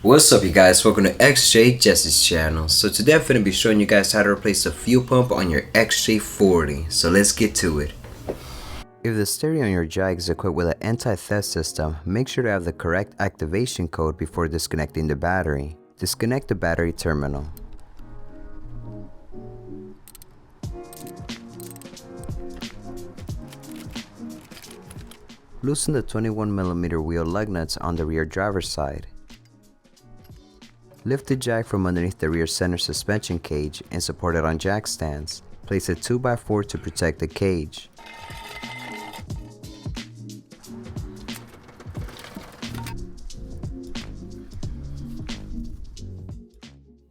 What's up you guys, welcome to XJ6 channel. So today I'm going to be showing you guys how to replace the fuel pump on your XJ40. So let's get to it. If the stereo on your Jag is equipped with an anti-theft system, make sure to have the correct activation code before disconnecting the battery. Disconnect the battery terminal. Loosen the 21mm wheel lug nuts on the rear driver's side. Lift the Jag from underneath the rear center suspension cage and support it on jack stands. Place a 2x4 to protect the cage.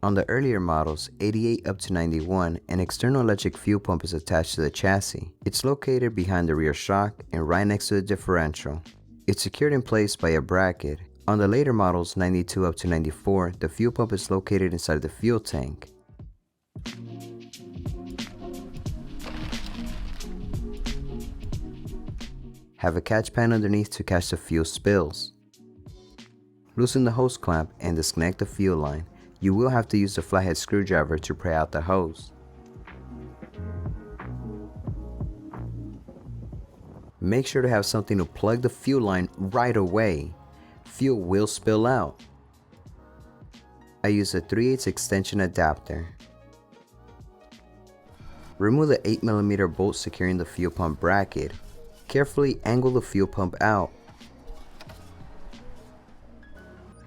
On the earlier models, 88 up to 91, an external electric fuel pump is attached to the chassis. It's located behind the rear shock and right next to the differential. It's secured in place by a bracket. On the later models, 92 up to 94, the fuel pump is located inside the fuel tank. Have a catch pan underneath to catch the fuel spills. Loosen the hose clamp and disconnect the fuel line. You will have to use the flathead screwdriver to pry out the hose. Make sure to have something to plug the fuel line right away. Fuel will spill out. I use a 3/8 extension adapter. Remove the 8mm bolt securing the fuel pump bracket. Carefully angle the fuel pump out.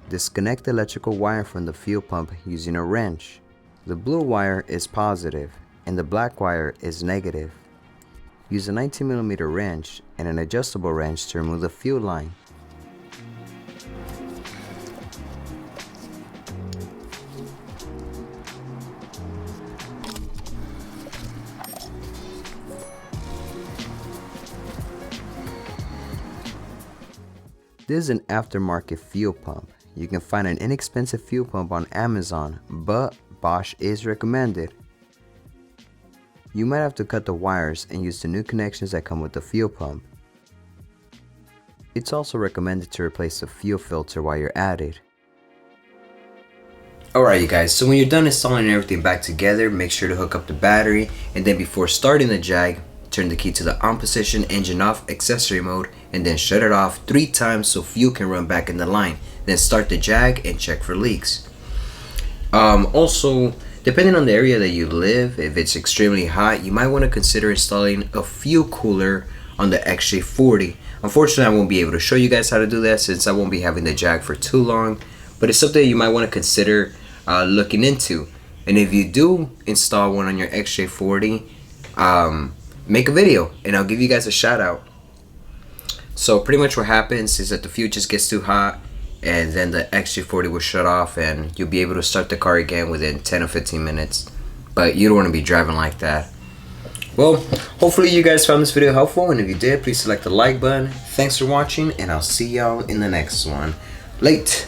Disconnect the electrical wire from the fuel pump using a wrench. The blue wire is positive and the black wire is negative. Use a 19mm wrench and an adjustable wrench to remove the fuel line. This is an aftermarket fuel pump. You can find an inexpensive fuel pump on Amazon, but Bosch is recommended. You might have to cut the wires and use the new connections that come with the fuel pump. It's also recommended to replace the fuel filter while you're at it. Alright you guys, so when you're done installing everything back together, make sure to hook up the battery, and then before starting the Jag, turn the key to the on position, engine off, accessory mode, and then shut it off 3 times so fuel can run back in the line. Then start the Jag and check for leaks. Also, depending on the area that you live, if it's extremely hot, you might want to consider installing a fuel cooler on the XJ40. Unfortunately, I won't be able to show you guys how to do that since I won't be having the Jag for too long, but it's something you might want to consider looking into. And if you do install one on your XJ40, make a video and I'll give you guys a shout out. So pretty much what happens is that the fuel just gets too hot and then the XJ40 will shut off and you'll be able to start the car again within 10 or 15 minutes. But you don't want to be driving like that. Well, hopefully you guys found this video helpful, and if you did, please select the like button. Thanks for watching and I'll see y'all in the next one. Late.